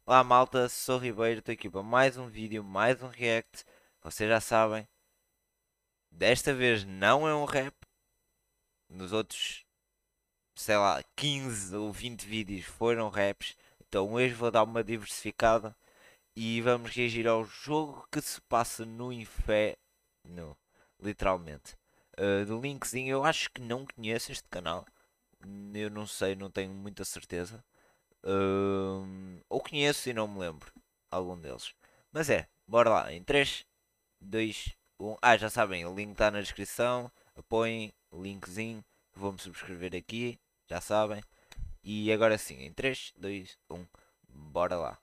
Olá malta, sou Ribeiro, estou aqui para mais um vídeo, mais um react. Vocês já sabem, desta vez não é um rap. Nos outros, sei lá, 15 ou 20 vídeos foram raps. Então hoje vou dar uma diversificada e vamos reagir ao jogo que se passa no inferno, literalmente. Do linkzinho, eu acho que não conheço este canal. Eu não sei, não tenho muita certeza. Ou conheço e não me lembro. Algum deles. Mas é, bora lá. Em 3, 2, 1. Ah, já sabem, o link está na descrição. Apoiem, linkzinho. Vou-me subscrever aqui. Já sabem. E agora sim, em 3, 2, 1. Bora lá.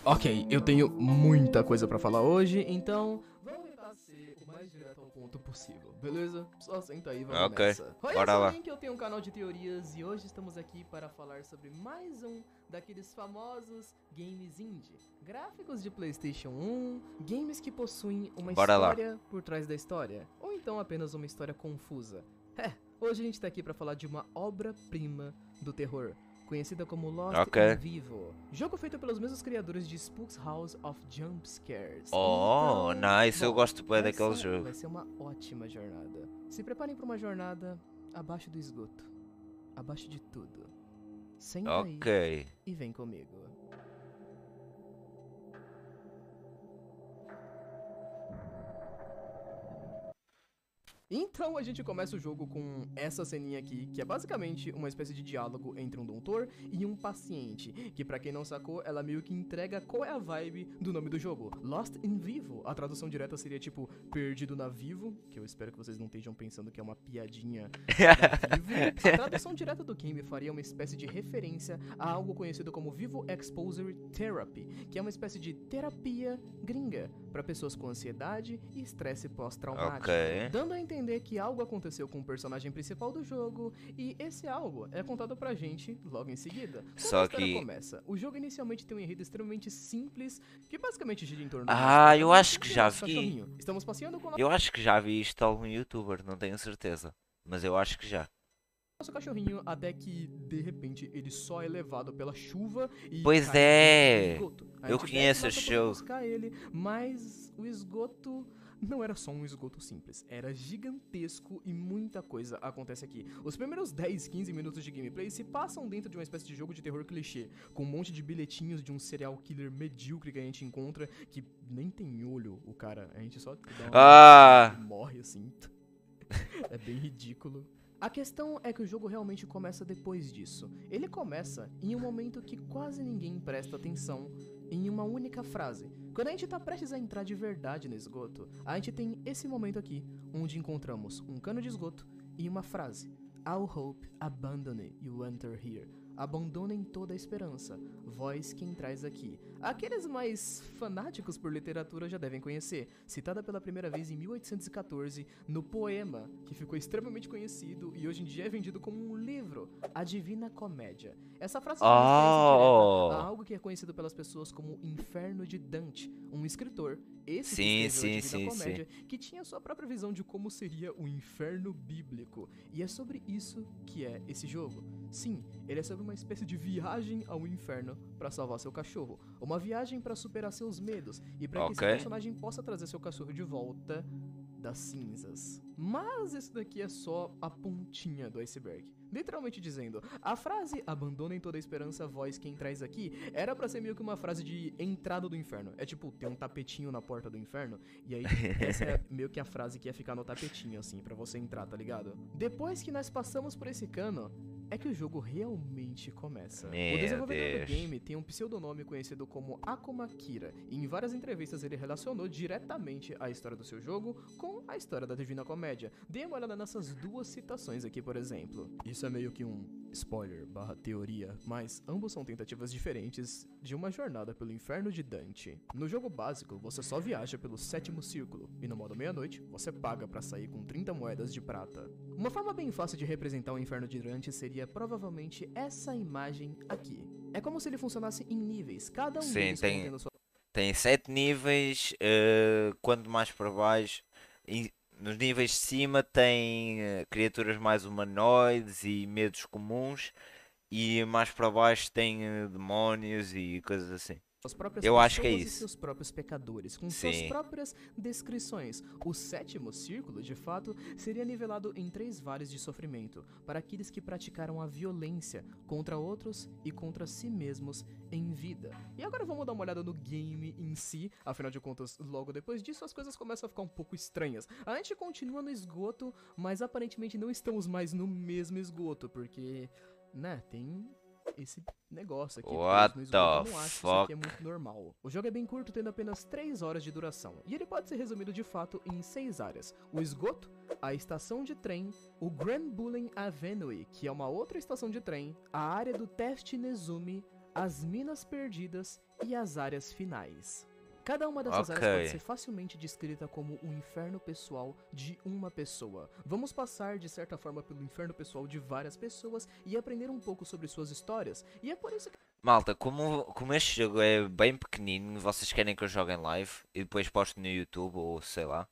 Ok, eu tenho muita coisa pra falar hoje, então vamos tentar ser o mais direto ao ponto possível, beleza? Só senta aí, vamos Ok, nessa. bora Conhece o lá. Link? Eu tenho um canal de teorias e hoje estamos aqui para falar sobre mais um daqueles famosos games indie. Gráficos de PlayStation 1, games que possuem uma Bora lá. história por trás da história, ou então apenas uma história confusa. Hoje a gente tá aqui pra falar de uma obra-prima do terror, conhecida como Lost Ok. in Vivo. Jogo feito pelos mesmos criadores de Spooks House of Jump Scares. Oh, Então, nice. Eu bom, gosto bem daquele essa jogo. vai ser uma ótima jornada. Se preparem para uma jornada abaixo do esgoto, abaixo de tudo. Senta Ok. aí e vem comigo. Então a gente começa o jogo com essa ceninha aqui, que é basicamente uma espécie de diálogo entre um doutor e um paciente, que pra quem não sacou, ela meio que entrega qual é a vibe do nome do jogo. Lost in Vivo, a tradução direta seria tipo Perdido na Vivo, que eu espero que vocês não estejam pensando que é uma piadinha da Vivo. A tradução direta do game faria uma espécie de referência a algo conhecido como Vivo Exposure Therapy, que é uma espécie de terapia gringa para pessoas com ansiedade e estresse Ok. pós-traumático, dando a entender que algo aconteceu com o personagem principal do jogo e esse algo é contado pra gente logo em seguida. Como a Só história que. começa? O jogo inicialmente tem um enredo extremamente simples, que basicamente gira em torno do nosso Ah, eu acho protagonista que e o já nosso vi. cachorrinho. Estamos passeando com o Eu acho que já vi isto de algum youtuber, não tenho certeza. Mas eu acho que já. nosso cachorrinho até que de repente ele só é levado pela chuva e Pois cai dentro do é! esgoto. A Eu gente desce conheço embaixo este pra poder show. buscar ele, mas o esgoto não era só um esgoto simples, era gigantesco e muita coisa acontece aqui. Os primeiros 10, 15 minutos de gameplay se passam dentro de uma espécie de jogo de terror clichê, com um monte de bilhetinhos de um serial killer medíocre que a gente encontra, que nem tem olho o cara, a gente só tipo, dá uma mordida nele e ele Ah! morre assim. É bem ridículo. A questão é que o jogo realmente começa depois disso. Ele começa em um momento que quase ninguém presta atenção, em uma única frase. Quando a gente tá prestes a entrar de verdade no esgoto, a gente tem esse momento aqui, onde encontramos um cano de esgoto e uma frase. All hope abandone you enter here. Abandonem toda a esperança. Vós quem traz aqui. Aqueles mais fanáticos por literatura já devem conhecer, citada pela primeira vez em 1814 no poema que ficou extremamente conhecido e hoje em dia é vendido como um livro, A Divina Comédia. Essa frase é uma referência direta a Oh! algo que é conhecido pelas pessoas como Inferno de Dante, um escritor, esse que Sim, escreveu A sim, Divina sim, sim. Comédia, que tinha sua própria visão de como seria o inferno bíblico. E é sobre isso que é esse jogo. Sim, ele é sobre uma espécie de viagem ao inferno para salvar seu cachorro, uma viagem para superar seus medos e para que Ok. esse personagem possa trazer seu cachorro de volta das cinzas. Mas isso daqui é só a pontinha do iceberg. Literalmente dizendo, a frase abandonem toda a esperança, vós quem traz aqui, era pra ser meio que uma frase de entrada do inferno. É tipo, tem um tapetinho na porta do inferno, e aí essa é meio que a frase que ia ficar no tapetinho, assim, pra você entrar, tá ligado? Depois que nós passamos por esse cano, é que o jogo realmente começa. O Meu desenvolvedor do Deus. game tem um pseudonome conhecido como Akuma Kira, e em várias entrevistas ele relacionou diretamente a história do seu jogo com a história da Divina Comédia. Dê uma olhada nessas duas citações aqui, por exemplo. Isso é meio que um spoiler barra teoria, mas ambos são tentativas diferentes de uma jornada pelo inferno de Dante. No jogo básico, você só viaja pelo sétimo círculo, e no modo meia-noite, você paga pra sair com 30 moedas de prata. Uma forma bem fácil de representar o inferno de Dante seria provavelmente essa imagem aqui. É como se ele funcionasse em níveis, cada um Sim, deles tem, contendo sua tem 7 níveis. Quanto mais para baixo. nos níveis de cima tem criaturas mais humanoides e medos comuns, e mais para baixo tem demónios e coisas assim. Suas próprias Eu acho que é pessoas e isso. seus próprios pecadores, com suas Sim. próprias descrições. O sétimo círculo, de fato, seria nivelado em 3 vales de sofrimento, para aqueles que praticaram a violência contra outros e contra si mesmos em vida. E agora vamos dar uma olhada no game em si, afinal de contas, logo depois disso as coisas começam a ficar um pouco estranhas. A gente continua no esgoto, mas aparentemente não estamos mais no mesmo esgoto, porque, né, tem esse negócio aqui What preso no esgoto. the Eu não acho que isso aqui é fuck? muito normal. O jogo é bem curto, tendo apenas 3 horas de duração, e ele pode ser resumido de fato em 6 áreas: o esgoto, a estação de trem, o Grand Bullen Avenue, que é uma outra estação de trem, a área do Teste Nezumi, as minas perdidas e as áreas finais. Cada uma dessas áreas pode Ok. ser facilmente descrita como um inferno pessoal de uma pessoa. Vamos passar, de certa forma, pelo inferno pessoal de várias pessoas e aprender um pouco sobre suas histórias. E é por isso que Malta, como este jogo é bem pequenino, vocês querem que eu jogue em live e depois posto no YouTube ou sei lá?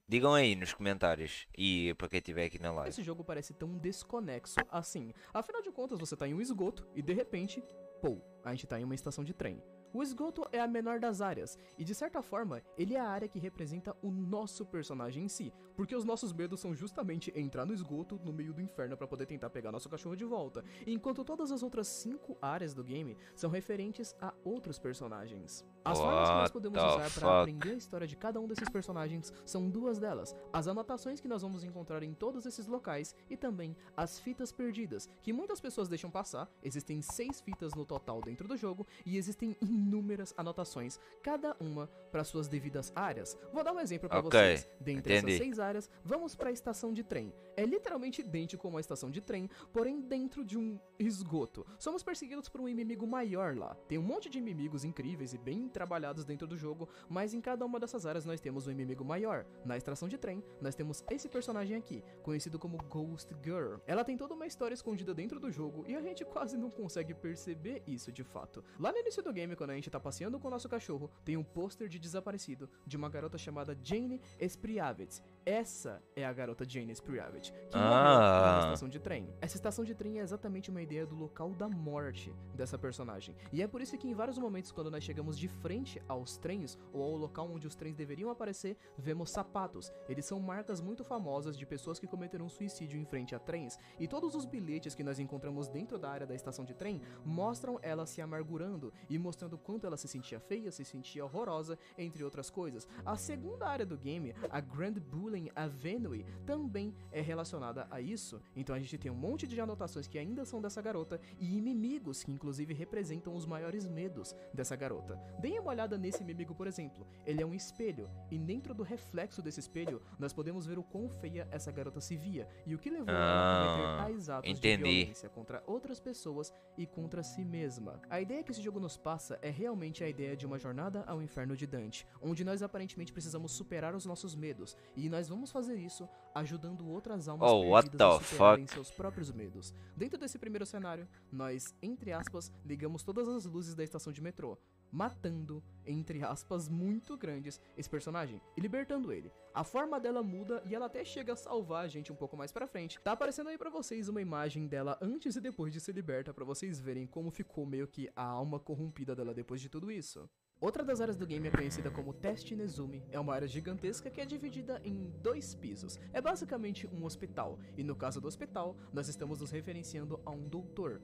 Digam aí nos comentários e para quem estiver aqui na live. esse jogo parece tão desconexo assim. Afinal de contas, você tá em um esgoto e de repente, pô, a gente tá em uma estação de trem. O esgoto é a menor das áreas, e de certa forma, ele é a área que representa o nosso personagem em si, porque os nossos medos são justamente entrar no esgoto, no meio do inferno, pra poder tentar pegar nosso cachorro de volta, enquanto todas as outras 5 áreas do game são referentes a outros personagens. As formas que nós What podemos the usar para fuck? aprender a história de cada um desses personagens são 2 delas: as anotações que nós vamos encontrar em todos esses locais e também as fitas perdidas, que muitas pessoas deixam passar. Existem 6 fitas no total dentro do jogo e existem inúmeras anotações, cada uma para suas devidas áreas. Vou dar um exemplo para Ok, vocês. Dentre essas entendi. 6 áreas, vamos para a estação de trem. É literalmente idêntico a uma estação de trem, porém dentro de um esgoto. Somos perseguidos por um inimigo maior lá. Tem um monte de inimigos incríveis e bem trabalhados dentro do jogo, mas em cada uma dessas áreas nós temos um inimigo maior. Na estação de trem, nós temos esse personagem aqui, conhecido como Ghost Girl. Ela tem toda uma história escondida dentro do jogo e a gente quase não consegue perceber isso de fato. Lá no início do game, quando a gente tá passeando com o nosso cachorro, tem um pôster de desaparecido de uma garota chamada Jane Spriavets. Essa é a garota Jane Spriavets, que morreu numa estação de trem. Essa estação de trem é exatamente uma ideia do local da morte dessa personagem. E é por isso que em vários momentos, quando nós chegamos de frente aos trens, ou ao local onde os trens deveriam aparecer, vemos sapatos. Eles são marcas muito famosas de pessoas que cometeram suicídio em frente a trens. E todos os bilhetes que nós encontramos dentro da área da estação de trem mostram ela se amargurando e mostrando quanto ela se sentia feia, se sentia horrorosa, entre outras coisas. A segunda área do game, a Grand Bullen Avenue, também é relacionada a isso. Então a gente tem um monte de anotações que ainda são dessa garota e inimigos que inclusive representam os maiores medos dessa garota. Deem uma olhada nesse inimigo, por exemplo. Ele é um espelho e dentro do reflexo desse espelho nós podemos ver o quão feia essa garota se via e o que levou ela a cometer tais atos de Entendi. violência contra outras pessoas e contra si mesma. A ideia que esse jogo nos passa é realmente a ideia de uma jornada ao inferno de Dante, onde nós aparentemente precisamos superar os nossos medos, e nós vamos fazer isso ajudando outras almas What perdidas a the superarem fuck? seus próprios medos. Dentro desse primeiro cenário, nós, entre aspas, ligamos todas as luzes da estação de metrô, matando, entre aspas, muito grandes, esse personagem e libertando ele. A forma dela muda e ela até chega a salvar a gente um pouco mais pra frente. Tá aparecendo aí pra vocês uma imagem dela antes e depois de ser liberta, pra vocês verem como ficou meio que a alma corrompida dela depois de tudo isso. Outra das áreas do game é conhecida como Teste Nezumi. É uma área gigantesca que é dividida em 2 pisos. É basicamente um hospital, e no caso do hospital, nós estamos nos referenciando a um doutor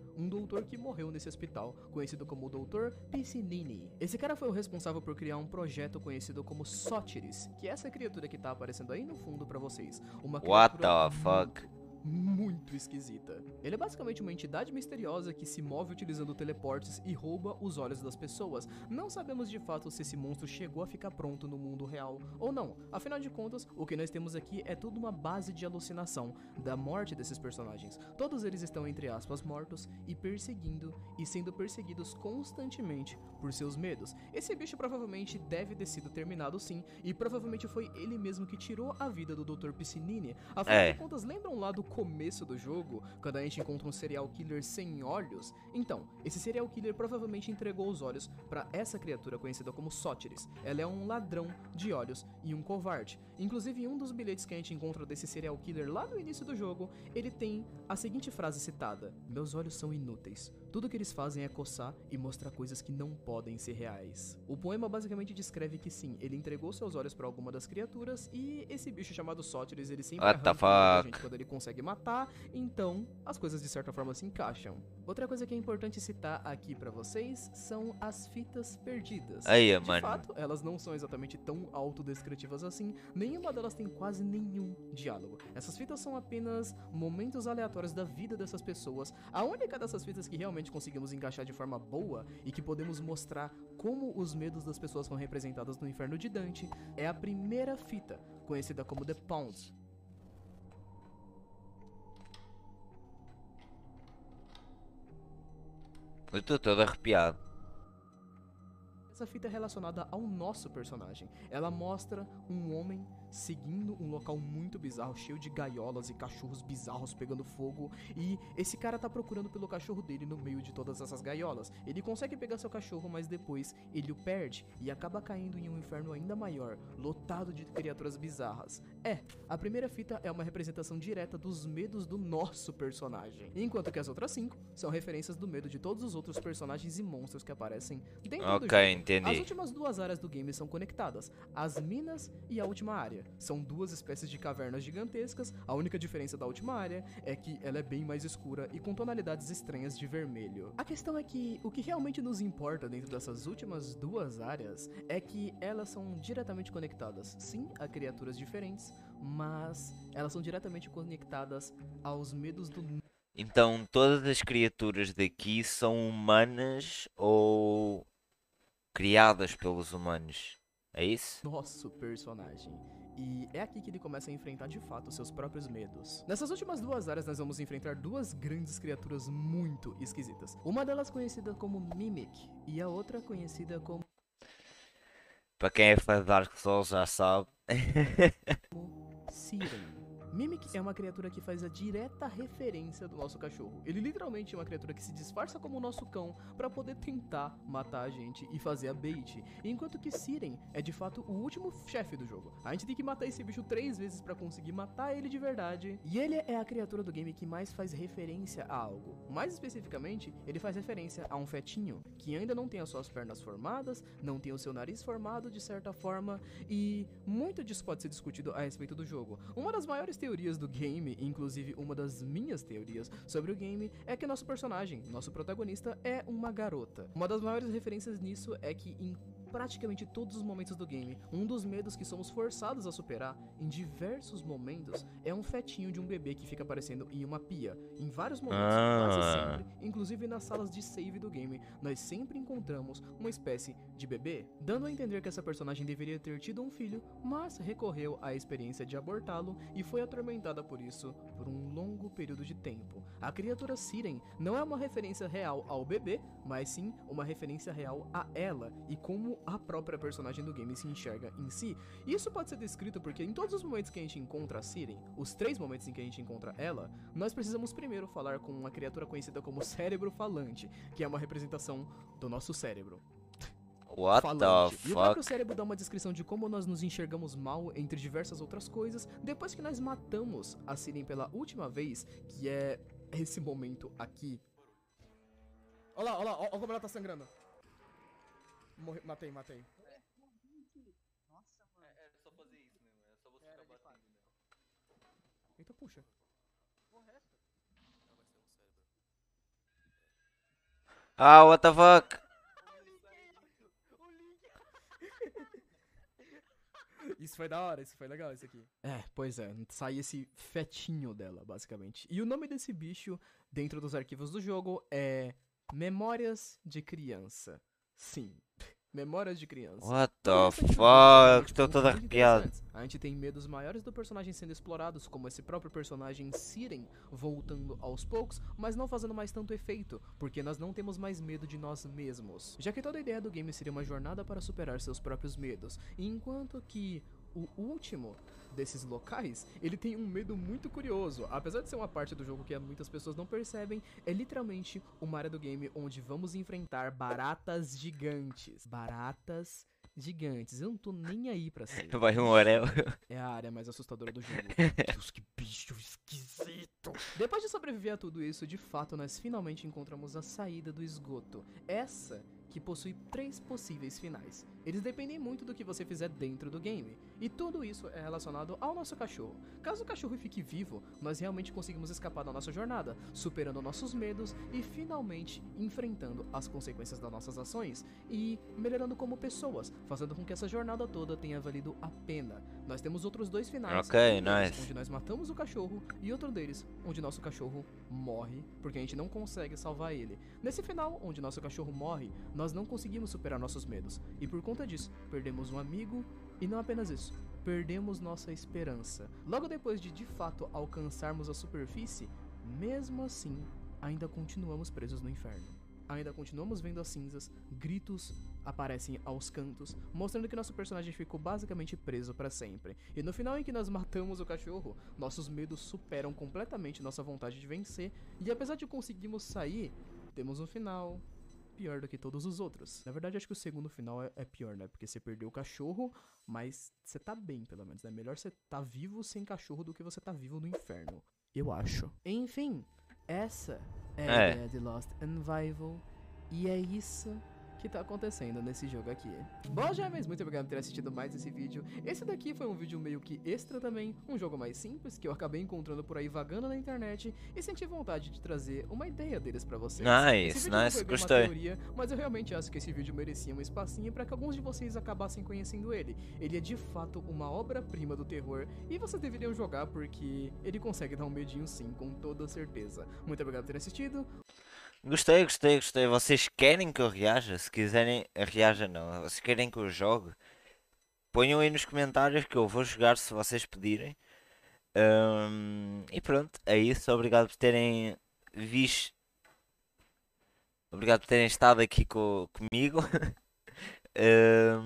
que morreu nesse hospital, conhecido como Dr. Piscinini. Esse cara foi o responsável por criar um projeto conhecido como Sótiris, que é essa criatura que tá aparecendo aí no fundo pra vocês. Uma What criatura the fuck? muito esquisita. Ele é basicamente uma entidade misteriosa que se move utilizando teleportes e rouba os olhos das pessoas. Não sabemos de fato se esse monstro chegou a ficar pronto no mundo real ou não. Afinal de contas, o que nós temos aqui é tudo uma base de alucinação da morte desses personagens. Todos eles estão, entre aspas, mortos e perseguindo e sendo perseguidos constantemente por seus medos. Esse bicho provavelmente deve ter sido terminado sim, e provavelmente foi ele mesmo que tirou a vida do Dr. Piscinini. Afinal de contas, lembram lá do começo do jogo, quando a gente encontra um serial killer sem olhos, então, esse serial killer provavelmente entregou os olhos para essa criatura conhecida como Sótiris. Ela é um ladrão de olhos e um covarde. Inclusive, em um dos bilhetes que a gente encontra desse serial killer lá no início do jogo, ele tem a seguinte frase citada: "Meus olhos são inúteis. Tudo que eles fazem é coçar e mostrar coisas que não podem ser reais." O poema basicamente descreve que sim, ele entregou seus olhos para alguma das criaturas e esse bicho chamado Sótiris, ele sempre What the arranca o olho da fuck? gente quando ele consegue matar, então as coisas de certa forma se encaixam. Outra coisa que é importante citar aqui pra vocês são as fitas perdidas. Aí, De mano. fato, elas não são exatamente tão autodescritivas assim, nenhuma delas tem quase nenhum diálogo. Essas fitas são apenas momentos aleatórios da vida dessas pessoas. A única dessas fitas que realmente conseguimos encaixar de forma boa e que podemos mostrar como os medos das pessoas são representados no Inferno de Dante é a primeira fita, conhecida como The Pawns. Eu tô todo arrepiado. Essa fita é relacionada ao nosso personagem. Ela mostra um homem seguindo um local muito bizarro, cheio de gaiolas e cachorros bizarros pegando fogo, e esse cara tá procurando pelo cachorro dele no meio de todas essas gaiolas. Ele consegue pegar seu cachorro, mas depois ele o perde e acaba caindo em um inferno ainda maior, lotado de criaturas bizarras. A primeira fita é uma representação direta dos medos do nosso personagem, enquanto que as outras 5 são referências do medo de todos os outros personagens e monstros que aparecem dentro do jogo. Ok, entendi. As últimas 2 áreas do game são conectadas, as minas e a última área. São 2 espécies de cavernas gigantescas, a única diferença da última área é que ela é bem mais escura e com tonalidades estranhas de vermelho. A questão é que o que realmente nos importa dentro dessas últimas 2 áreas é que elas são diretamente conectadas, sim, a criaturas diferentes, mas elas são diretamente conectadas aos medos do Então, todas as criaturas daqui são humanas ou criadas pelos humanos? É isso? nosso personagem. E é aqui que ele começa a enfrentar de fato seus próprios medos. Nessas últimas 2 áreas nós vamos enfrentar 2 grandes criaturas muito esquisitas. Uma delas conhecida como Mimic e a outra conhecida como Para quem é fã de Dark Souls já sabe. Siren. Mimic é uma criatura que faz a direta referência do nosso cachorro. Ele literalmente é uma criatura que se disfarça como o nosso cão pra poder tentar matar a gente e fazer a bait. Enquanto que Siren é de fato o último chefe do jogo. A gente tem que matar esse bicho 3 vezes pra conseguir matar ele de verdade. E ele é a criatura do game que mais faz referência a algo. Mais especificamente, ele faz referência a um fetinho que ainda não tem as suas pernas formadas, não tem o seu nariz formado de certa forma, e muito disso pode ser discutido a respeito do jogo. Uma das maiores teorias do game, inclusive uma das minhas teorias sobre o game, é que nosso personagem, nosso protagonista, é uma garota. Uma das maiores referências nisso é que em praticamente todos os momentos do game, um dos medos que somos forçados a superar em diversos momentos é um fetinho de um bebê que fica aparecendo em uma pia. Em vários momentos, quase sempre, inclusive nas salas de save do game, nós sempre encontramos uma espécie de bebê, dando a entender que essa personagem deveria ter tido um filho, mas recorreu à experiência de abortá-lo e foi atormentada por isso por um longo período de tempo. A criatura Siren não é uma referência real ao bebê, mas sim uma referência real a ela e como a própria personagem do game se enxerga em si. Isso pode ser descrito porque em todos os momentos que a gente encontra a Siren, os 3 momentos em que a gente encontra ela, nós precisamos primeiro falar com uma criatura conhecida como cérebro falante, que é uma representação do nosso cérebro. What Falante. the E o próprio fuck? cérebro dá uma descrição de como nós nos enxergamos mal entre diversas outras coisas depois que nós matamos a Siren pela última vez, que é esse momento aqui. Olha lá, olha como ela tá sangrando. Matei. Nossa, mano. É só fazer isso mesmo, é só você ficar batendo Eita, puxa. Ah, what the fuck? Isso foi da hora, isso foi legal, isso aqui. Pois é, sai esse fetinho dela, basicamente. E o nome desse bicho, dentro dos arquivos do jogo, é Memórias de Criança. Sim, Memórias de Criança. What No the restante do jogo, fuck? tem Estou pontos todo muito arrepiado. interessantes. A gente tem medos maiores do personagem sendo explorados, como esse próprio personagem Siren voltando aos poucos, mas não fazendo mais tanto efeito, porque nós não temos mais medo de nós mesmos. Já que toda a ideia do game seria uma jornada para superar seus próprios medos, enquanto que o último desses locais, ele tem um medo muito curioso. Apesar de ser uma parte do jogo que muitas pessoas não percebem, é literalmente uma área do game onde vamos enfrentar baratas gigantes. Baratas gigantes. Eu não tô nem aí pra ser. Vai um orel. É a área mais assustadora do jogo. Deus, que bicho esquisito. Depois de sobreviver a tudo isso, de fato, nós finalmente encontramos a saída do esgoto. Essa que possui 3 possíveis finais. Eles dependem muito do que você fizer dentro do game. E tudo isso é relacionado ao nosso cachorro. Caso o cachorro fique vivo, nós realmente conseguimos escapar da nossa jornada, superando nossos medos e finalmente enfrentando as consequências das nossas ações e melhorando como pessoas, fazendo com que essa jornada toda tenha valido a pena. Nós temos outros 2 finais, Ok, um deles nice. onde nós matamos o cachorro e outro deles onde nosso cachorro morre, porque a gente não consegue salvar ele. Nesse final, onde nosso cachorro morre, nós não conseguimos superar nossos medos, e por conta disso, perdemos um amigo, e não apenas isso, perdemos nossa esperança. Logo depois de fato alcançarmos a superfície, mesmo assim, ainda continuamos presos no inferno. Ainda continuamos vendo as cinzas, gritos aparecem aos cantos, mostrando que nosso personagem ficou basicamente preso para sempre. E no final em que nós matamos o cachorro, nossos medos superam completamente nossa vontade de vencer, e apesar de conseguirmos sair, temos um final pior do que todos os outros. Na verdade, acho que o segundo final é pior, né? Porque você perdeu o cachorro, mas você tá bem, pelo menos. É melhor você tá vivo sem cachorro do que você tá vivo no inferno. Eu acho. Enfim, essa é a É. ideia de Lost Unvival. E é isso que tá acontecendo nesse jogo aqui. Bom, James, muito obrigado por ter assistido mais esse vídeo. Esse daqui foi um vídeo meio que extra também, um jogo mais simples que eu acabei encontrando por aí vagando na internet e senti vontade de trazer uma ideia deles pra vocês. Esse Nice, vídeo não nice, foi bem uma gostei. teoria, mas eu realmente acho que esse vídeo merecia um espacinho pra que alguns de vocês acabassem conhecendo ele. Ele é de fato uma obra-prima do terror e vocês deveriam jogar porque ele consegue dar um medinho sim, com toda certeza. Muito obrigado por ter assistido. Gostei, gostei, gostei. Vocês querem que eu reaja? Se quiserem, reaja não. Vocês querem que eu jogue? Ponham aí nos comentários que eu vou jogar se vocês pedirem. E pronto, é isso. Obrigado por terem visto. Obrigado por terem estado aqui comigo.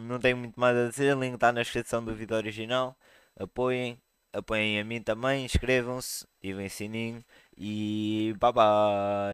Não tenho muito mais a dizer. O link está na descrição do vídeo original. Apoiem. Apoiem a mim também. Inscrevam-se. Ativem o sininho. E bye bye.